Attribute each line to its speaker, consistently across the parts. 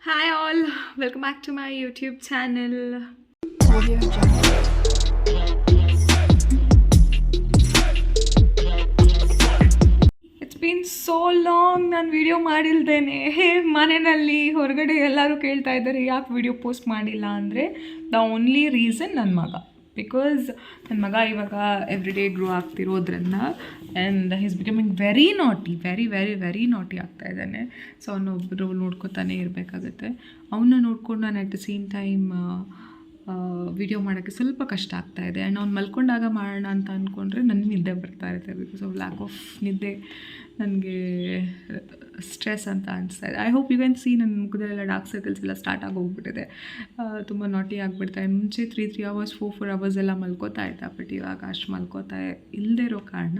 Speaker 1: Hi all, welcome back to my YouTube channel. It's been so long ನಾನು video ಮಾಡಿಲ್ದೇನೆ ಮನೆಯಲ್ಲಿ ಹೊರಗಡೆ ಎಲ್ಲರೂ ಕೇಳ್ತಾ ಇದ್ದಾರೆ ಯಾಕೆ ವಿಡಿಯೋ ಪೋಸ್ಟ್ ಮಾಡಿಲ್ಲ ಅಂದರೆ ದ ಓನ್ಲಿ ರೀಸನ್ ನನ್ನ ಮಗ. ಬಿಕಾಸ್ ನನ್ನ ಮಗ ಇವಾಗ ಎವ್ರಿ ಡೇ ಗ್ರೋ ಆಗ್ತಿರೋದ್ರಿಂದ and he's becoming very naughty, very very very naughty ಆಗ್ತಾ ಇದ್ದಾನೆ. ಸೊ ಅವನೊಬ್ಬರು ನೋಡ್ಕೊತಾನೆ ಇರಬೇಕಾಗತ್ತೆ. ಅವನ್ನ ನೋಡ್ಕೊಂಡು ನಾನು at the same time video ಮಾಡೋಕ್ಕೆ ಸ್ವಲ್ಪ ಕಷ್ಟ ಆಗ್ತಾಯಿದೆ. ಆ್ಯಂಡ್ ಅವ್ನು ಮಲ್ಕೊಂಡಾಗ ಮಾಡೋಣ ಅಂತ ಅಂದ್ಕೊಂಡ್ರೆ ನನಗೆ ನಿದ್ದೆ ಬರ್ತಾ ಇರುತ್ತೆ. ಬಿಕಾಸ್ ಆಫ್ ಲ್ಯಾಕ್ ಆಫ್ ನಿದ್ದೆ ನನಗೆ ಸ್ಟ್ರೆಸ್ ಅಂತ ಅನಿಸ್ತಾ ಇದೆ. I hope you can see ನನ್ನ ಮುಖದಲ್ಲೆಲ್ಲ ಡಾರ್ಕ್ ಸರ್ಕಲ್ಸ್ ಎಲ್ಲ ಸ್ಟಾರ್ಟ್ ಆಗಿ ಹೋಗ್ಬಿಟ್ಟಿದೆ. ತುಂಬ ನಾಟಿ ಆಗಿಬಿಡ್ತಾರೆ. ಮುಂಚೆ 3 hours 4 hours ಎಲ್ಲ ಮಲ್ಕೋತಾ ಇದ್ದ. ಬಟ್ ಇವಾಗ ಅಷ್ಟು ಮಲ್ಕೋತಾ ಇಲ್ಲದೆ ಇರೋ ಕಾರಣ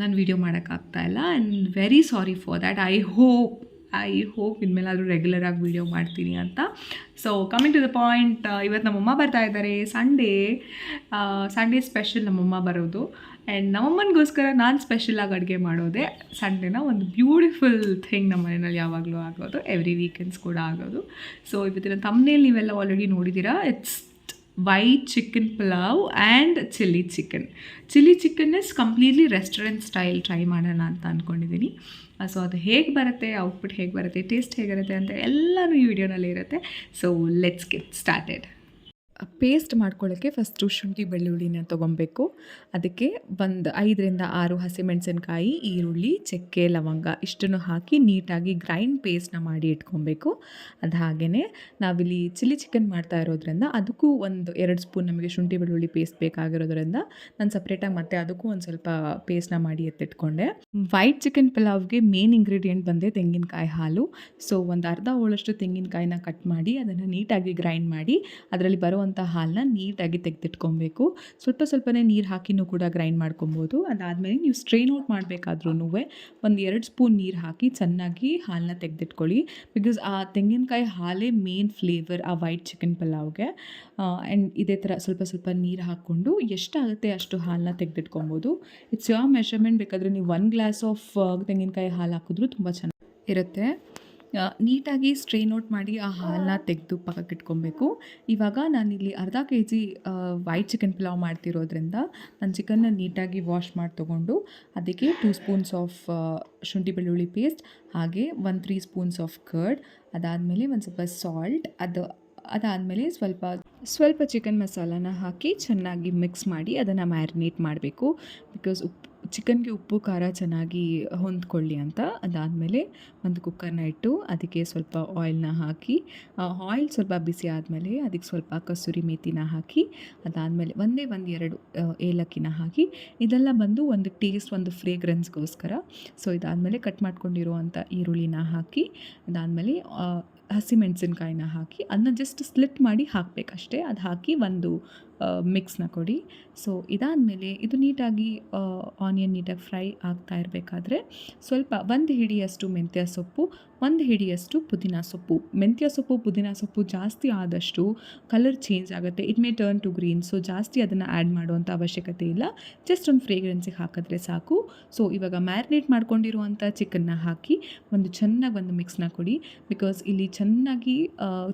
Speaker 1: ನಾನು ವೀಡಿಯೋ ಮಾಡೋಕ್ಕಾಗ್ತಾಯಿಲ್ಲ. And very sorry for that. I hope ಇನ್ಮೇಲಾದರೂ ರೆಗ್ಯುಲರಾಗಿ ವೀಡಿಯೋ ಮಾಡ್ತೀನಿ ಅಂತ. So coming to the point, ಇವತ್ತು ನಮ್ಮಮ್ಮ ಬರ್ತಾ ಇದ್ದಾರೆ. ಸಂಡೇ ಸ್ಪೆಷಲ್ ನಮ್ಮಮ್ಮ ಬರೋದು. ಆ್ಯಂಡ್ ನಮ್ಮಮ್ಮನಿಗೋಸ್ಕರ ನಾನು ಸ್ಪೆಷಲಾಗಿ ಅಡುಗೆ ಮಾಡೋದೆ ಸಂಡೇನ ಒಂದು ಬ್ಯೂಟಿಫುಲ್ ಥಿಂಗ್ ನಮ್ಮ ಮನೆಯಲ್ಲಿ ಯಾವಾಗಲೂ ಆಗೋದು, ಎವ್ರಿ ವೀಕೆಂಡ್ಸ್ ಕೂಡ ಆಗೋದು. ಸೊ ಇವತ್ತಿನ ಥಂಬ್ನೇಲ್ ನೀವೆಲ್ಲ ಆಲ್ರೆಡಿ ನೋಡಿದ್ದೀರಾ. It's white chicken pulao and chilli chicken is completely restaurant style try ಮಾಡೋಣ ಅಂತ ಅಂದ್ಕೊಂಡಿದ್ದೀನಿ. ಸೊ ಅದು ಹೇಗೆ ಬರುತ್ತೆ, ಔಟ್ಪುಟ್ ಹೇಗೆ ಬರುತ್ತೆ, ಟೇಸ್ಟ್ ಹೇಗಿರುತ್ತೆ ಅಂತ ಎಲ್ಲನೂ ಈ ವಿಡಿಯೋನಲ್ಲಿ ಇರುತ್ತೆ. So let's get started. Paste ಮಾಡ್ಕೊಳ್ಳೋಕ್ಕೆ ಫಸ್ಟು ಶುಂಠಿ ಬೆಳ್ಳುಳ್ಳಿನ ತೊಗೊಬೇಕು. ಅದಕ್ಕೆ ಒಂದು 5-6 ಹಸಿಮೆಣಸಿನ್ಕಾಯಿ, ಈರುಳ್ಳಿ, ಚಕ್ಕೆ, ಲವಂಗ ಇಷ್ಟನ್ನು ಹಾಕಿ ನೀಟಾಗಿ ಗ್ರೈಂಡ್ ಪೇಸ್ಟ್ನ ಮಾಡಿ ಇಟ್ಕೊಬೇಕು. ಅದು ಹಾಗೆಯೇ ನಾವಿಲ್ಲಿ ಚಿಲ್ಲಿ ಚಿಕನ್ ಮಾಡ್ತಾ ಇರೋದ್ರಿಂದ ಅದಕ್ಕೂ ಒಂದು 2 ಸ್ಪೂನ್ ನಮಗೆ ಶುಂಠಿ ಬೆಳ್ಳುಳ್ಳಿ ಪೇಸ್ಟ್ ಬೇಕಾಗಿರೋದ್ರಿಂದ ನಾನು ಸಪ್ರೇಟಾಗಿ ಮತ್ತೆ ಅದಕ್ಕೂ ಒಂದು ಸ್ವಲ್ಪ ಪೇಸ್ಟ್ನ ಮಾಡಿ ಎತ್ತಿಟ್ಕೊಂಡೆ. ವೈಟ್ ಚಿಕನ್ ಪಲಾವ್ಗೆ ಮೇನ್ ಇಂಗ್ರೀಡಿಯೆಂಟ್ ಬಂದೆ ತೆಂಗಿನಕಾಯಿ ಹಾಲು. ಸೊ ಒಂದು ಅರ್ಧ ಹೋಳಷ್ಟು ತೆಂಗಿನಕಾಯಿನ ಕಟ್ ಮಾಡಿ ಅದನ್ನು ನೀಟಾಗಿ ಗ್ರೈಂಡ್ ಮಾಡಿ ಅದರಲ್ಲಿ ಬರುವಂಥ ಹಾಲನ್ನ ನೀಟಾಗಿ ತೆಗೆದಿಟ್ಕೊಬೇಕು. ಸ್ವಲ್ಪನೇ ನೀರು ಹಾಕಿನೂ ಕೂಡ ಗ್ರೈಂಡ್ ಮಾಡ್ಕೊಬೋದು. ಅದಾದಮೇಲೆ ನೀವು ಸ್ಟ್ರೈನ್ ಔಟ್ ಮಾಡಬೇಕಾದ್ರೂ ಒಂದು 2 ಸ್ಪೂನ್ ನೀರು ಹಾಕಿ ಚೆನ್ನಾಗಿ ಹಾಲನ್ನ ತೆಗೆದಿಟ್ಕೊಳ್ಳಿ. ಬಿಕಾಸ್ ಆ ತೆಂಗಿನಕಾಯಿ ಹಾಲೇ ಮೇನ್ ಫ್ಲೇವರ್ ಆ ವೈಟ್ ಚಿಕನ್ ಪಲಾವ್ಗೆ. ಆ್ಯಂಡ್ ಇದೇ ಥರ ಸ್ವಲ್ಪ ನೀರು ಹಾಕ್ಕೊಂಡು ಎಷ್ಟಾಗುತ್ತೆ ಅಷ್ಟು ಹಾಲನ್ನ ತೆಗೆದಿಟ್ಕೊಬೋದು. It's your measurement. ಬೇಕಾದರೆ ನೀವು 1 ಗ್ಲಾಸ್ ಆಫ್ ತೆಂಗಿನಕಾಯಿ ಹಾಲು ಹಾಕಿದ್ರೂ ತುಂಬ ಚೆನ್ನಾಗಿರುತ್ತೆ. ನೀಟಾಗಿ ಸ್ಟ್ರೈನ್ ಔಟ್ ಮಾಡಿ ಆ ಹಾಲನ್ನ ತೆಗೆದು ಪಕ್ಕಕ್ಕೆ ಇಟ್ಕೊಬೇಕು. ಇವಾಗ ನಾನಿಲ್ಲಿ ಅರ್ಧ kg ವೈಟ್ ಚಿಕನ್ ಪಲಾವ್ ಮಾಡ್ತಿರೋದ್ರಿಂದ ನಾನು ಚಿಕನ್ನ ನೀಟಾಗಿ ವಾಶ್ ಮಾಡಿ ತೊಗೊಂಡು ಅದಕ್ಕೆ 2 ಸ್ಪೂನ್ಸ್ ಆಫ್ ಶುಂಠಿ ಬೆಳ್ಳುಳ್ಳಿ ಪೇಸ್ಟ್, ಹಾಗೆ 3 ಸ್ಪೂನ್ಸ್ ಆಫ್ ಕರ್ಡ್, ಅದಾದಮೇಲೆ ಒಂದು ಸ್ವಲ್ಪ ಸಾಲ್ಟ್, ಅದಾದಮೇಲೆ ಸ್ವಲ್ಪ ಚಿಕನ್ ಮಸಾಲಾನ ಹಾಕಿ ಚೆನ್ನಾಗಿ ಮಿಕ್ಸ್ ಮಾಡಿ ಅದನ್ನು ಮ್ಯಾರಿನೇಟ್ ಮಾಡಬೇಕು. ಬಿಕಾಸ್ ಚಿಕನ್ಗೆ ಉಪ್ಪು ಖಾರ ಚೆನ್ನಾಗಿ ಹೊಂದ್ಕೊಳ್ಳಿ ಅಂತ. ಅದಾದಮೇಲೆ ಒಂದು ಕುಕ್ಕರ್ನ ಇಟ್ಟು ಅದಕ್ಕೆ ಸ್ವಲ್ಪ ಆಯಿಲ್ನ ಹಾಕಿ, ಆಯಿಲ್ ಸ್ವಲ್ಪ ಬಿಸಿ ಆದಮೇಲೆ ಅದಕ್ಕೆ ಸ್ವಲ್ಪ ಕಸೂರಿ ಮೇಥಿನ ಹಾಕಿ, ಅದಾದಮೇಲೆ 1-2 ಏಲಕ್ಕಿನ ಹಾಕಿ, ಇದೆಲ್ಲ ಬಂದು ಒಂದು ಟೇಸ್ಟ್, ಒಂದು ಫ್ರೇಗ್ರೆನ್ಸ್ಗೋಸ್ಕರ. ಸೊ ಇದಾದಮೇಲೆ ಕಟ್ ಮಾಡ್ಕೊಂಡಿರುವಂಥ ಈರುಳ್ಳಿನ ಹಾಕಿ, ಅದಾದಮೇಲೆ ಹಸಿಮೆಣಸಿನ್ಕಾಯಿನ ಹಾಕಿ ಅದನ್ನ ಜಸ್ಟ್ ಸ್ಲಿಟ್ ಮಾಡಿ ಹಾಕಬೇಕಷ್ಟೇ. ಅದು ಹಾಕಿ ಒಂದು ಮಿಕ್ಸ್ನ ಕೊಡಿ. ಸೊ ಇದಾದಮೇಲೆ ಇದು ನೀಟಾಗಿ ಆನಿಯನ್ ನೀಟಾಗಿ ಫ್ರೈ ಆಗ್ತಾ ಇರಬೇಕಾದ್ರೆ ಸ್ವಲ್ಪ 1 ಹಿಡಿಯಷ್ಟು ಮೆಂತ್ಯ ಸೊಪ್ಪು, 1 ಹಿಡಿಯಷ್ಟು ಪುದೀನ ಸೊಪ್ಪು. ಮೆಂತ್ಯ ಸೊಪ್ಪು, ಪುದೀನ ಸೊಪ್ಪು ಜಾಸ್ತಿ ಆದಷ್ಟು ಕಲರ್ ಚೇಂಜ್ ಆಗುತ್ತೆ. It may turn to green. So ಜಾಸ್ತಿ ಅದನ್ನು ಆ್ಯಡ್ ಮಾಡುವಂಥ ಅವಶ್ಯಕತೆ ಇಲ್ಲ. ಜಸ್ಟ್ ಒಂದು ಫ್ರೇಗ್ರೆನ್ಸಿಗೆ ಹಾಕಿದ್ರೆ ಸಾಕು. ಸೊ ಇವಾಗ ಮ್ಯಾರಿನೇಟ್ ಮಾಡ್ಕೊಂಡಿರುವಂಥ ಚಿಕನ್ನ ಹಾಕಿ ಚೆನ್ನಾಗಿ ಒಂದು ಮಿಕ್ಸ್ನ ಕೊಡಿ. ಬಿಕಾಸ್ ಇಲ್ಲಿ ಚೆನ್ನಾಗಿ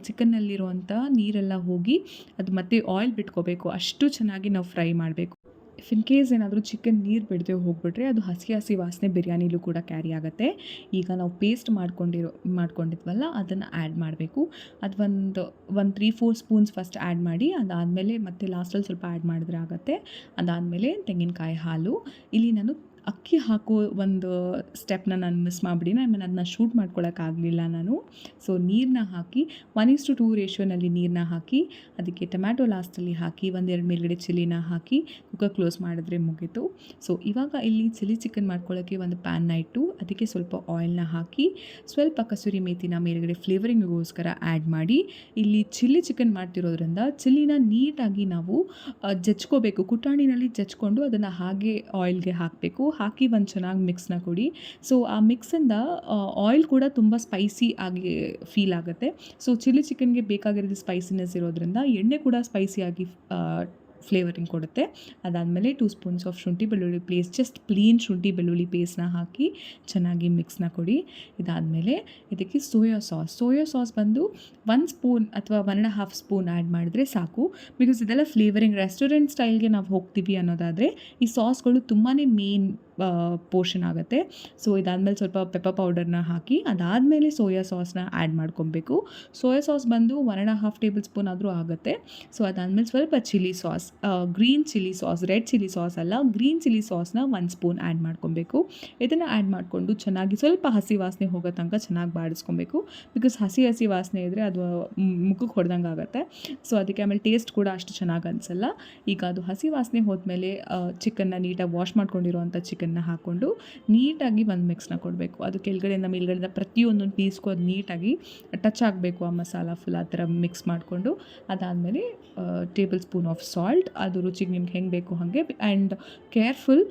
Speaker 1: ಚಿಕನ್ನಲ್ಲಿರುವಂಥ ನೀರೆಲ್ಲ ಹೋಗಿ ಅದು ಮತ್ತೆ ಆಯಿಲ್ ಬಿಟ್ಕೋಬೇಕು. ಅಷ್ಟು ಚೆನ್ನಾಗಿ ನಾವು ಫ್ರೈ ಮಾಡಬೇಕು. ಇಫ್ ಇನ್ ಕೇಸ್ ಏನಾದರೂ ಚಿಕನ್ ನೀರು ಬಿಡದೆ ಹೋಗ್ಬಿಟ್ರೆ ಅದು ಹಸಿ ವಾಸನೆ ಬಿರಿಯಾನಿಲೂ ಕೂಡ ಕ್ಯಾರಿ ಆಗುತ್ತೆ. ಈಗ ನಾವು ಪೇಸ್ಟ್ ಮಾಡ್ಕೊಂಡಿದ್ವಲ್ಲ ಅದನ್ನು ಆ್ಯಡ್ ಮಾಡಬೇಕು. ಅದು ಒಂದು 3-4 ಸ್ಪೂನ್ಸ್ ಫಸ್ಟ್ ಆ್ಯಡ್ ಮಾಡಿ, ಅದಾದಮೇಲೆ ಮತ್ತೆ ಲಾಸ್ಟಲ್ಲಿ ಸ್ವಲ್ಪ ಆ್ಯಡ್ ಮಾಡಿದ್ರೆ ಆಗುತ್ತೆ. ಅದಾದಮೇಲೆ ತೆಂಗಿನಕಾಯಿ ಹಾಲು. ಇಲ್ಲಿ ನಾನು ಅಕ್ಕಿ ಹಾಕೋ ಒಂದು ಸ್ಟೆಪ್ನ ನಾನು ಮಿಸ್ ಮಾಡಿಬಿಡಿ. ಆಮೇಲೆ ಅದನ್ನ ಶೂಟ್ ಮಾಡ್ಕೊಳ್ಳೋಕ್ಕಾಗಲಿಲ್ಲ ನಾನು. ಸೊ ನೀರನ್ನ ಹಾಕಿ 1:2 ರೇಷಿಯೋನಲ್ಲಿ ನೀರನ್ನ ಹಾಕಿ ಅದಕ್ಕೆ ಟೊಮ್ಯಾಟೊ ಲಾಸ್ಟಲ್ಲಿ ಹಾಕಿ 1-2 ಮೇಲ್ಗಡೆ ಚಿಲ್ಲಿನ ಹಾಕಿ ಕುಕ್ಕರ್ ಕ್ಲೋಸ್ ಮಾಡಿದ್ರೆ ಮುಗೀತು. ಸೊ ಇವಾಗ ಇಲ್ಲಿ ಚಿಲ್ಲಿ ಚಿಕನ್ ಮಾಡ್ಕೊಳ್ಳೋಕ್ಕೆ ಒಂದು ಪ್ಯಾನ್ನ ಇಟ್ಟು ಅದಕ್ಕೆ ಸ್ವಲ್ಪ ಆಯಿಲ್ನ ಹಾಕಿ ಸ್ವಲ್ಪ ಕಸೂರಿ ಮೇಥಿನ ಮೇಲ್ಗಡೆ ಫ್ಲೇವರಿಂಗಿಗೋಸ್ಕರ ಆ್ಯಡ್ ಮಾಡಿ, ಇಲ್ಲಿ ಚಿಲ್ಲಿ ಚಿಕನ್ ಮಾಡ್ತಿರೋದ್ರಿಂದ ಚಿಲ್ಲಿನ ನೀಟಾಗಿ ನಾವು ಜಜ್ಕೋಬೇಕು. ಕುಟಾಣಿನಲ್ಲಿ ಜಜ್ಕೊಂಡು ಅದನ್ನು ಹಾಗೆ ಆಯಿಲ್ಗೆ ಹಾಕಬೇಕು. ಹಾಕಿ ಒಂದು ಚೆನ್ನಾಗಿ ಮಿಕ್ಸ್ನ ಕೊಡಿ. ಸೊ ಆ ಮಿಕ್ಸಿಂದ ಆಯಿಲ್ ಕೂಡ ತುಂಬ ಸ್ಪೈಸಿ ಆಗಿ ಫೀಲ್ ಆಗುತ್ತೆ. ಸೊ ಚಿಲ್ಲಿ ಚಿಕನ್ಗೆ ಬೇಕಾಗಿರೋದು ಸ್ಪೈಸಿನೆಸ್ ಇರೋದ್ರಿಂದ ಎಣ್ಣೆ ಕೂಡ ಸ್ಪೈಸಿಯಾಗಿ ಫ್ಲೇವರಿಂಗ್ ಕೊಡುತ್ತೆ. ಅದಾದಮೇಲೆ 2 ಸ್ಪೂನ್ಸ್ ಆಫ್ ಶುಂಠಿ ಬೆಳ್ಳುಳ್ಳಿ ಪೇಸ್ಟ್, ಜಸ್ಟ್ ಪ್ಲೇನ್ ಶುಂಠಿ ಬೆಳ್ಳುಳ್ಳಿ ಪೇಸ್ಟ್ನ ಹಾಕಿ ಚೆನ್ನಾಗಿ ಮಿಕ್ಸ್ನ ಕೊಡಿ. ಇದಾದಮೇಲೆ ಇದಕ್ಕೆ ಸೋಯಾ ಸಾಸ್ ಬಂದು 1 ಸ್ಪೂನ್ ಅಥವಾ 1.5 ಸ್ಪೂನ್ ಆ್ಯಡ್ ಮಾಡಿದ್ರೆ ಸಾಕು. ಬಿಕಾಸ್ ಇದೆಲ್ಲ ಫ್ಲೇವರಿಂಗ್ ರೆಸ್ಟೋರೆಂಟ್ ಸ್ಟೈಲ್ಗೆ ನಾವು ಹೋಗ್ತೀವಿ ಅನ್ನೋದಾದರೆ ಈ ಸಾಸ್ಗಳು ತುಂಬಾ ಮೇನ್ ಪೋರ್ಷನ್ ಆಗುತ್ತೆ. ಸೊ ಇದಾದಮೇಲೆ ಸ್ವಲ್ಪ ಪೆಪ್ಪರ್ ಪೌಡರ್ನ ಹಾಕಿ ಅದಾದಮೇಲೆ ಸೋಯಾ ಸಾಸ್ನ ಆ್ಯಡ್ ಮಾಡ್ಕೊಬೇಕು. ಸೋಯಾ ಸಾಸ್ ಬಂದು 1.5 ಟೇಬಲ್ ಸ್ಪೂನ್ ಆದರೂ ಆಗುತ್ತೆ. ಸೊ ಅದಾದಮೇಲೆ ಸ್ವಲ್ಪ chilli sauce, green chilli sauce, red chilli sauce ಅಲ್ಲ, ಗ್ರೀನ್ ಚಿಲ್ಲಿ ಸಾಸ್ನ 1 ಸ್ಪೂನ್ ಆ್ಯಡ್ ಮಾಡ್ಕೊಬೇಕು. ಇದನ್ನು ಆ್ಯಡ್ ಮಾಡಿಕೊಂಡು ಚೆನ್ನಾಗಿ ಸ್ವಲ್ಪ ಹಸಿ ವಾಸನೆ ಹೋಗೋ ತನಕ ಚೆನ್ನಾಗಿ ಬಾಡಿಸ್ಕೊಬೇಕು. ಬಿಕಾಸ್ ಹಸಿ ವಾಸನೆ ಇದ್ದರೆ ಅದು ಮುಖಕ್ಕೆ ಹೊಡೆದಂಗೆ ಆಗುತ್ತೆ. ಸೊ ಅದಕ್ಕೆ ಆಮೇಲೆ ಟೇಸ್ಟ್ ಕೂಡ ಅಷ್ಟು ಚೆನ್ನಾಗಿ ಅನಿಸಲ್ಲ. ಈಗ ಅದು ಹಸಿ ವಾಸನೆ ಹೋದ್ಮೇಲೆ ಚಿಕನ್ನ ನೀಟಾಗಿ ವಾಶ್ ಮಾಡ್ಕೊಂಡಿರೋವಂಥ ಚಿಕನ್ನ ಹಾಕ್ಕೊಂಡು ನೀಟಾಗಿ ಒಂದು ಮಿಕ್ಸ್ನ ಕೊಡಬೇಕು. ಅದು ಕೆಳಗಡೆಯಿಂದ ಮೇಲ್ಗಡೆಯಿಂದ ಪ್ರತಿಯೊಂದೊಂದು ಪೀಸ್ಗೂ ಅದು ನೀಟಾಗಿ ಟಚ್ ಆಗಬೇಕು ಆ ಮಸಾಲ ಫುಲ್. ಆ ಥರ ಮಿಕ್ಸ್ ಮಾಡಿಕೊಂಡು ಅದಾದಮೇಲೆ ಟೇಬಲ್ ಸ್ಪೂನ್ ಆಫ್ ಸಾಲ್ಟ್, ಅದು ರುಚಿಗೆ ನಿಮ್ಗೆ ಹೆಂಗೆ ಬೇಕು ಹಾಗೆ. ಆ್ಯಂಡ್ ಕೇರ್ಫುಲ್,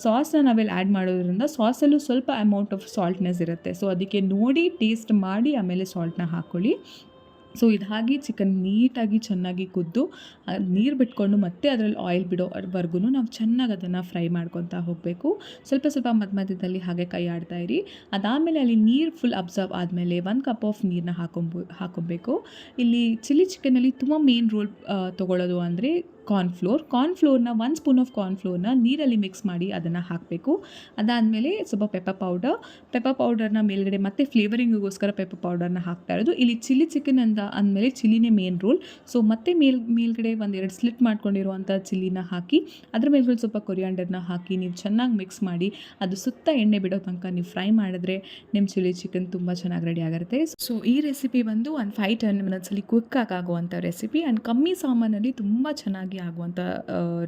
Speaker 1: ಸಾಸ್ನ ನಾವೆಲ್ಲ ಆ್ಯಡ್ ಮಾಡೋದ್ರಿಂದ ಸಾಸಲ್ಲೂ ಸ್ವಲ್ಪ ಅಮೌಂಟ್ ಆಫ್ ಸಾಲ್ಟ್ನೆಸ್ ಇರುತ್ತೆ. ಸೊ ಅದಕ್ಕೆ ನೋಡಿ ಟೇಸ್ಟ್ ಮಾಡಿ ಆಮೇಲೆ ಸಾಲ್ಟ್ನ ಹಾಕ್ಕೊಳ್ಳಿ. ಸೊ ಇದು ಹಾಗೆ ಚಿಕನ್ ನೀಟಾಗಿ ಚೆನ್ನಾಗಿ ಕುದ್ದು ನೀರು ಬಿಟ್ಕೊಂಡು ಮತ್ತೆ ಅದರಲ್ಲಿ ಆಯಿಲ್ ಬಿಡೋವರೆಗೂ ನಾವು ಚೆನ್ನಾಗಿ ಅದನ್ನು ಫ್ರೈ ಮಾಡ್ಕೊತಾ ಹೋಗಬೇಕು. ಸ್ವಲ್ಪ ಮಧ್ಯದಲ್ಲಿ ಹಾಗೆ ಕೈ ಆಡ್ತಾ ಇರಿ. ಅದಾದಮೇಲೆ ಅಲ್ಲಿ ನೀರು ಫುಲ್ ಅಬ್ಸರ್ವ್ ಆದಮೇಲೆ 1 ಕಪ್ ಆಫ್ ನೀರನ್ನ ಹಾಕೊಬೇಕು. ಇಲ್ಲಿ ಚಿಲ್ಲಿ ಚಿಕನಲ್ಲಿ ತುಂಬ ಮೇನ್ ರೋಲ್ ತೊಗೊಳ್ಳೋದು ಅಂದರೆ ಕಾರ್ನ್ಫ್ಲೋರ್ನ 1 ಸ್ಪೂನ್ ಆಫ್ ಕಾರ್ನ್ಫ್ಲೋರ್ನ ನೀರಲ್ಲಿ ಮಿಕ್ಸ್ ಮಾಡಿ ಅದನ್ನು ಹಾಕಬೇಕು. ಅದಾದಮೇಲೆ ಸ್ವಲ್ಪ ಪೆಪ್ಪರ್ ಪೌಡರ್ನ ಮೇಲ್ಗಡೆ ಮತ್ತೆ ಫ್ಲೇವರಿಂಗಿಗೋಸ್ಕರ ಪೆಪ್ಪರ್ ಪೌಡರ್ನ ಹಾಕ್ತಾ ಇರೋದು. ಇಲ್ಲಿ ಚಿಲ್ಲಿ ಚಿಕನ್ ಅಂದಮೇಲೆ ಚಿಲ್ಲಿನೇ ಮೇನ್ ರೋಲ್. ಸೊ ಮತ್ತೆ ಮೇಲ್ಗಡೆ 1-2 ಸ್ಲಿಟ್ ಮಾಡ್ಕೊಂಡಿರುವಂಥ ಚಿಲ್ಲಿನ ಹಾಕಿ ಅದ್ರ ಮೇಲ್ಗಡೆ ಸ್ವಲ್ಪ ಕೊರಿಯಾಂಡರ್ನ ಹಾಕಿ ನೀವು ಚೆನ್ನಾಗಿ ಮಿಕ್ಸ್ ಮಾಡಿ ಅದು ಸುತ್ತ ಎಣ್ಣೆ ಬಿಡೋ ತನಕ ನೀವು ಫ್ರೈ ಮಾಡಿದ್ರೆ ನಿಮ್ಮ ಚಿಲ್ಲಿ ಚಿಕನ್ ತುಂಬ ಚೆನ್ನಾಗಿ ರೆಡಿ ಆಗಿರುತ್ತೆ. ಸೊ ಈ ರೆಸಿಪಿ ಬಂದು 5-10 ಮಿನಿಟ್ಸಲ್ಲಿ ಕ್ವಿಕ್ಕಾಗಿ ಆಗುವಂಥ ರೆಸಿಪಿ ಆ್ಯಂಡ್ ಕಮ್ಮಿ ಸಾಮಾನಲ್ಲಿ ತುಂಬ ಚೆನ್ನಾಗಿ ಆಗುವಂಥ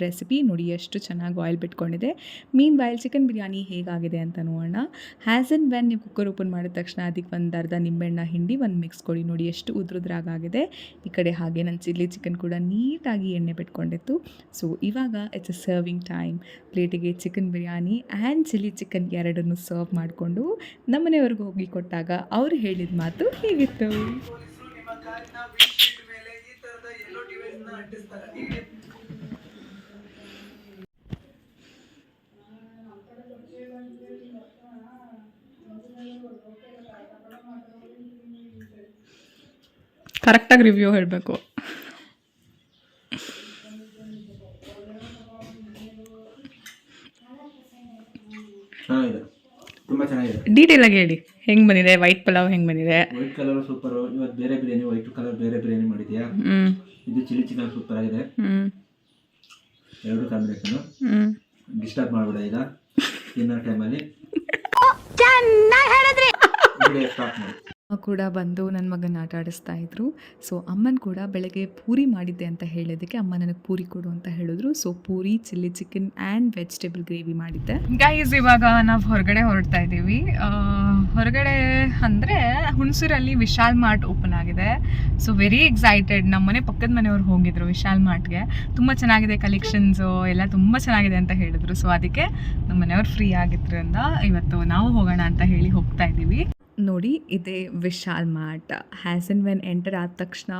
Speaker 1: ರೆಸಿಪಿ. ನೋಡಿ ಎಷ್ಟು ಚೆನ್ನಾಗಿ ಆಯಿಲ್ ಬಿಟ್ಕೊಂಡಿದೆ. ಮೀನ್ ವೈಲ್ ಚಿಕನ್ ಬಿರಿಯಾನಿ ಹೇಗಾಗಿದೆ ಅಂತ ನೋಡೋಣ. ಹ್ಯಾಸ್ ಆ್ಯಂಡ್ ವೆನ್ ನೀವು ಕುಕ್ಕರ್ ಓಪನ್ ಮಾಡಿದ ತಕ್ಷಣ ಅದಕ್ಕೆ 1 ಅರ್ಧ ನಿಂಬೆಹಣ್ಣ ಹಿಂಡಿ ಒಂದು ಮಿಕ್ಸ್ ಕೊಡಿ. ನೋಡಿ ಎಷ್ಟು ಉದ್ರುದ್ರಾಗಿದೆ. ಈ ಕಡೆ ಹಾಗೆ ನನ್ನ ಚಿಲ್ಲಿ ಚಿಕನ್ ಕೂಡ ನೀಟಾಗಿ ಎಣ್ಣೆ ಬಿಟ್ಕೊಂಡಿತ್ತು. ಸೊ ಇವಾಗ ಇಟ್ಸ್ ಅ ಸರ್ವಿಂಗ್ ಟೈಮ್. ಪ್ಲೇಟಿಗೆ chicken biryani and chilli chicken ಎರಡನ್ನೂ ಸರ್ವ್ ಮಾಡಿಕೊಂಡು ನಮ್ಮನೆಯವ್ರಿಗೆ ಹೋಗಿ ಕೊಟ್ಟಾಗ ಅವ್ರು ಹೇಳಿದ ಮಾತು ಹೀಗಿತ್ತು. ಕರೆಕ್ಟಾಗಿ ರಿವ್ಯೂ ಹೇಳಬೇಕು.
Speaker 2: ತುಂಬ ಚೆನ್ನಾಗಿದೆ.
Speaker 1: ಡೀಟೇಲ್ ಆಗಿ ಹೇಳಿ ಹೆಂಗೆ ಬಂದಿದೆ. ವೈಟ್ ಪಲಾವ್ ಹೆಂಗೆ ಬಂದಿದೆ?
Speaker 2: White colour super. ಇವತ್ತು ಬೇರೆ ಬಿರಿಯಾನಿ, ವೈಟ್ ಕಲರ್ ಬೇರೆ ಬಿರಿಯಾನಿ ಮಾಡಿದ್ಯಾ? ಇದು ಚಿಲ್ಲಿ ಚಿಕನ್ ಸೂಪರ್ ಆಗಿದೆ. ಎರಡು ಕಾಂಬಿನೇಷನ್. ಡಿಸ್ಟರ್ಬ್ ಮಾಡಬೇಡ ಈಗ ಡಿನ್ನರ್ ಟೈಮಲ್ಲಿ. ಸ್ಟಾಪ್ ಮಾಡಿ.
Speaker 1: ಕೂಡ ಬಂದು ನನ್ನ ಮಗನ ಆಟ ಆಡಿಸ್ತಾ ಇದ್ರು. ಸೊ ಅಮ್ಮನ ಕೂಡ ಬೆಳಗ್ಗೆ ಪೂರಿ ಮಾಡಿದ್ದೆ ಅಂತ ಹೇಳಿದ್ದಕ್ಕೆ ಅಮ್ಮ ನನಗೆ ಪೂರಿ ಕೊಡು ಅಂತ ಹೇಳಿದ್ರು. So puri, chilli chicken and vegetable gravy ಮಾಡಿದ್ದೆ. ಗೈಸ್ ಇವಾಗ ನಾವು ಹೊರಗಡೆ ಹೊರಡ್ತಾ ಇದ್ದೀವಿ. ಹೊರಗಡೆ ಅಂದರೆ ಹುಣಸೂರಲ್ಲಿ ವಿಶಾಲ್ ಮಾರ್ಟ್ ಓಪನ್ ಆಗಿದೆ. So very excited. ನಮ್ಮ ಮನೆ ಪಕ್ಕದ ಮನೆಯವ್ರು ಹೋಗಿದ್ರು ವಿಶಾಲ್ ಮಾರ್ಟ್ಗೆ. ತುಂಬ ಚೆನ್ನಾಗಿದೆ ಕಲೆಕ್ಷನ್ಸು ಎಲ್ಲ ತುಂಬ ಚೆನ್ನಾಗಿದೆ ಅಂತ ಹೇಳಿದ್ರು. ಸೊ ಅದಕ್ಕೆ ನಮ್ಮ ಮನೆಯವ್ರು ಫ್ರೀ ಆಗಿದ್ರಿಂದ ಇವತ್ತು ನಾವು ಹೋಗೋಣ ಅಂತ ಹೇಳಿ ಹೋಗ್ತಾ ಇದ್ದೀವಿ. ನೋಡಿ ಇದೇ Vishal mart. Has and when enter ಆದ ತಕ್ಷಣ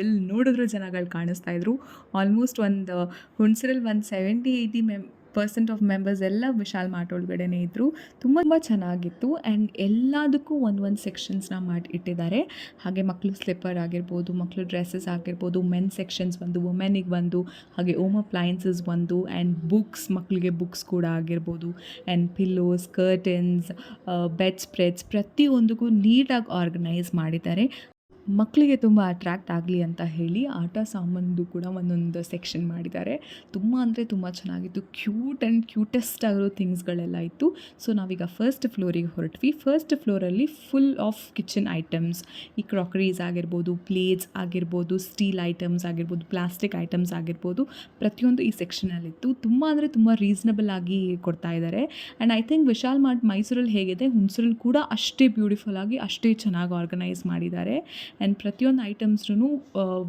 Speaker 1: ಎಲ್ಲಿ ನೋಡಿದ್ರು ಜನಗಳು ಕಾಣಿಸ್ತಾ ಇದ್ರು. ಆಲ್ಮೋಸ್ಟ್ ಒಂದು ಹುಣಸೂರಲ್ಲಿ 70-80% ಆಫ್ ಮೆಂಬರ್ಸ್ ಎಲ್ಲ ವಿಶಾಲ್ ಮಾರ್ಟ್ ಒಳಗಡೆನೇ ಇದ್ದರು. ತುಂಬ ಚೆನ್ನಾಗಿತ್ತು. ಆ್ಯಂಡ್ ಎಲ್ಲದಕ್ಕೂ ಒಂದು ಸೆಕ್ಷನ್ಸ್ನ ಮಾಡಿ ಇಟ್ಟಿದ್ದಾರೆ. ಹಾಗೆ ಮಕ್ಕಳು ಸ್ಲಿಪ್ಪರ್ ಆಗಿರ್ಬೋದು, ಮಕ್ಕಳು ಡ್ರೆಸ್ಸಸ್ ಆಗಿರ್ಬೋದು, ಮೆನ್ ಸೆಕ್ಷನ್ಸ್ ಒಂದು, ವುಮೆನಿಗೆ ಒಂದು, ಹಾಗೆ ಹೋಮ್ ಅಪ್ಲಯನ್ಸಸ್ ಒಂದು, ಆ್ಯಂಡ್ ಬುಕ್ಸ್, ಮಕ್ಕಳಿಗೆ ಬುಕ್ಸ್ ಕೂಡ ಆಗಿರ್ಬೋದು, and pillows, curtains, bed spreads ಪ್ರತಿಯೊಂದಕ್ಕೂ ನೀಟಾಗಿ ಆರ್ಗನೈಸ್ ಮಾಡಿದ್ದಾರೆ. ಮಕ್ಕಳಿಗೆ ತುಂಬ ಅಟ್ರ್ಯಾಕ್ಟ್ ಆಗಲಿ ಅಂತ ಹೇಳಿ ಆಟ ಸಾಮಾನು ಕೂಡ ಒಂದೊಂದು ಸೆಕ್ಷನ್ ಮಾಡಿದ್ದಾರೆ. ತುಂಬ ಅಂದರೆ ತುಂಬ ಚೆನ್ನಾಗಿತ್ತು. ಕ್ಯೂಟೆಸ್ಟ್ ಆಗಿರೋ ಥಿಂಗ್ಸ್ಗಳೆಲ್ಲ ಇತ್ತು. ಸೊ ನಾವೀಗ ಫಸ್ಟ್ ಫ್ಲೋರಿಗೆ ಹೊರಟ್ವಿ. ಫಸ್ಟ್ ಫ್ಲೋರಲ್ಲಿ ಫುಲ್ ಆಫ್ ಕಿಚನ್ ಐಟಮ್ಸ್, ಈ ಕ್ರಾಕರೀಸ್ ಆಗಿರ್ಬೋದು, ಪ್ಲೇಟ್ಸ್ ಆಗಿರ್ಬೋದು, ಸ್ಟೀಲ್ ಐಟಮ್ಸ್ ಆಗಿರ್ಬೋದು, ಪ್ಲಾಸ್ಟಿಕ್ ಐಟಮ್ಸ್ ಆಗಿರ್ಬೋದು, ಪ್ರತಿಯೊಂದು ಈ ಸೆಕ್ಷನಲ್ಲಿತ್ತು. ತುಂಬ ಅಂದರೆ ತುಂಬ ರೀಸನಬಲ್ ಆಗಿ ಕೊಡ್ತಾ ಇದ್ದಾರೆ. And I think Vishal mart ಮೈಸೂರಲ್ಲಿ ಹೇಗಿದೆ ಹುಣಸೂರಲ್ಲಿ ಕೂಡ ಅಷ್ಟೇ ಬ್ಯೂಟಿಫುಲ್ ಆಗಿ ಅಷ್ಟೇ ಚೆನ್ನಾಗಿ ಆರ್ಗನೈಸ್ ಮಾಡಿದ್ದಾರೆ. ಆ್ಯಂಡ್ ಪ್ರತಿಯೊಂದು ಐಟಮ್ಸ್ನು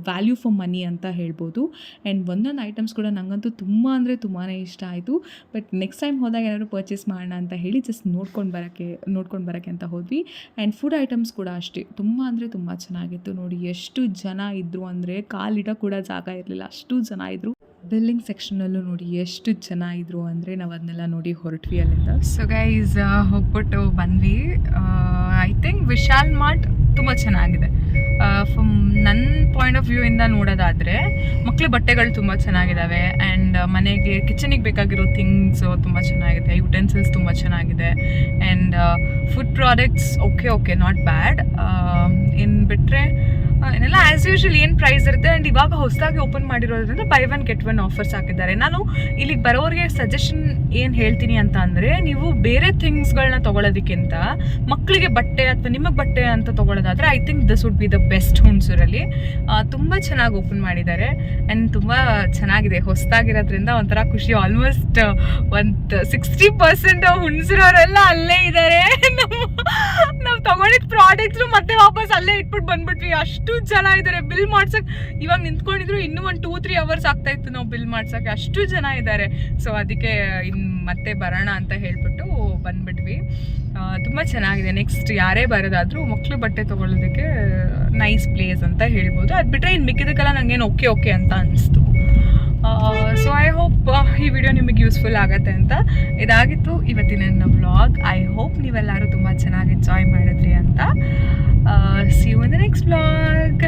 Speaker 1: ವ್ಯಾಲ್ಯೂ ಫಾರ್ ಮನಿ ಅಂತ ಹೇಳ್ಬೋದು. ಆ್ಯಂಡ್ ಒಂದೊಂದು ಐಟಮ್ಸ್ ಕೂಡ ನನಗಂತೂ ತುಂಬ ಅಂದರೆ ತುಂಬಾ ಇಷ್ಟ ಆಯಿತು. ಬಟ್ ನೆಕ್ಸ್ಟ್ ಟೈಮ್ ಹೋದಾಗ ಏನಾದರೂ ಪರ್ಚೇಸ್ ಮಾಡೋಣ ಅಂತ ಹೇಳಿ ಜಸ್ಟ್ ನೋಡ್ಕೊಂಡು ಬರೋಕ್ಕೆ ಅಂತ ಹೋದ್ವಿ. ಆ್ಯಂಡ್ ಫುಡ್ ಐಟಮ್ಸ್ ಕೂಡ ಅಷ್ಟೇ ತುಂಬ ಅಂದರೆ ತುಂಬ ಚೆನ್ನಾಗಿತ್ತು. ನೋಡಿ ಎಷ್ಟು ಜನ ಇದ್ದರು ಅಂದರೆ ಕಾಲಿಡ ಕೂಡ ಜಾಗ ಇರಲಿಲ್ಲ, ಅಷ್ಟು ಜನ ಇದ್ದರು. ಬಿಲ್ಲಿಂಗ್ ಸೆಕ್ಷನಲ್ಲೂ ನೋಡಿ ಎಷ್ಟು ಜನ ಇದ್ದರು ಅಂದರೆ ನಾವು ಅದನ್ನೆಲ್ಲ ನೋಡಿ ಹೊರಟ್ವಿ ಅಲ್ಲಿಂದ. ಸೊ ಗೈಸ್ ಹೋಗ್ಬಿಟ್ಟು ಬಂದ್ವಿ. ಐ ಥಿಂಕ್ ವಿಶಾಲ್ ಮಾರ್ಟ್ ತುಂಬ ಚೆನ್ನಾಗಿದೆ. ಫ್ರಮ್ ನನ್ನ ಪಾಯಿಂಟ್ ಆಫ್ ವ್ಯೂ ಇಂದ ನೋಡೋದಾದರೆ ಮಕ್ಕಳು ಬಟ್ಟೆಗಳು ತುಂಬ ಚೆನ್ನಾಗಿದ್ದಾವೆ. ಆ್ಯಂಡ್ ಮನೆಗೆ ಕಿಚನಿಗೆ ಬೇಕಾಗಿರೋ ಥಿಂಗ್ಸು ತುಂಬ ಚೆನ್ನಾಗಿದೆ, ಯುಟೆನ್ಸಿಲ್ಸ್ ತುಂಬ ಚೆನ್ನಾಗಿದೆ. And food products okay not bad. ಇನ್ನು ಬಿಟ್ಟರೆ ಏನೆಲ್ಲ ಆ್ಯಸ್ ಯೂಶ್ವಲ್ ಏನು ಪ್ರೈಸ್ ಇರುತ್ತೆ. ಆ್ಯಂಡ್ ಇವಾಗ ಹೊಸದಾಗಿ ಓಪನ್ ಮಾಡಿರೋದ್ರಿಂದ by one get one offers ಹಾಕಿದ್ದಾರೆ. ನಾನು ಇಲ್ಲಿಗೆ ಬರೋರಿಗೆ ಸಜೆಷನ್ ಏನು ಹೇಳ್ತೀನಿ ಅಂತ ಅಂದರೆ, ನೀವು ಬೇರೆ ಥಿಂಗ್ಸ್ಗಳನ್ನ ತೊಗೊಳೋದಕ್ಕಿಂತ ಮಕ್ಕಳಿಗೆ ಬಟ್ಟೆ ಅಥವಾ ನಿಮಗೆ ಬಟ್ಟೆ ಅಂತ ತೊಗೊಳೋದಾದರೆ I think this would be the best ಹುಣಸೂರಲ್ಲಿ. ತುಂಬ ಚೆನ್ನಾಗಿ ಓಪನ್ ಮಾಡಿದ್ದಾರೆ ಆ್ಯಂಡ್ ತುಂಬ ಚೆನ್ನಾಗಿದೆ. ಹೊಸದಾಗಿರೋದ್ರಿಂದ ಒಂಥರ ಖುಷಿ. ಆಲ್ಮೋಸ್ಟ್ ಒಂದು 60% ಹುಣಸೂರವರೆಲ್ಲ ಅಲ್ಲೇ ಇದ್ದಾರೆ. ನಾವು ತೊಗೊಂಡಿದ್ದ ಪ್ರಾಡಕ್ಟ್ಸು ಮತ್ತೆ ವಾಪಸ್ ಅಲ್ಲೇ ಇಟ್ಬಿಟ್ಟು ಬಂದ್ಬಿಟ್ವಿ. ಅಷ್ಟು ಜನ ಇದ್ದಾರೆ. ಬಿಲ್ ಮಾಡ್ಸೋಕ್ಕೆ ಇವಾಗ ನಿಂತ್ಕೊಂಡಿದ್ರು ಇನ್ನೂ ಒಂದು 2-3 hours ಆಗ್ತಾಯಿತ್ತು ನಾವು ಬಿಲ್ ಮಾಡ್ಸೋಕ್ಕೆ, ಅಷ್ಟು ಜನ ಇದ್ದಾರೆ. ಸೊ ಅದಕ್ಕೆ ಇನ್ನು ಮತ್ತೆ ಬರೋಣ ಅಂತ ಹೇಳ್ಬಿಟ್ಟು ಬಂದ್ಬಿಟ್ವಿ. ತುಂಬ ಚೆನ್ನಾಗಿದೆ. ನೆಕ್ಸ್ಟ್ ಯಾರೇ ಬರೋದಾದರೂ ಮಕ್ಕಳು ಬಟ್ಟೆ ತೊಗೊಳ್ಳೋದಕ್ಕೆ ನೈಸ್ ಪ್ಲೇಸ್ ಅಂತ ಹೇಳ್ಬೋದು. ಅದು ಬಿಟ್ಟರೆ ಇನ್ನು ಮಿಕ್ಕಿದಕ್ಕೆಲ್ಲ ನನಗೇನು ಓಕೆ ಅಂತ ಅನಿಸ್ತು. ಸೊ ಐ ಹೋಪ್ ಈ ವಿಡಿಯೋ ನಿಮಗೆ ಯೂಸ್ಫುಲ್ ಆಗುತ್ತೆ ಅಂತ. ಇದಾಗಿತ್ತು ಇವತ್ತಿನ ನನ್ನ ವ್ಲಾಗ್. ಐ ಹೋಪ್ ನೀವೆಲ್ಲರೂ ತುಂಬ ಚೆನ್ನಾಗಿ ಎಂಜಾಯ್ ಮಾಡಿದ್ರಿ ಅಂತ. See you in the next vlog.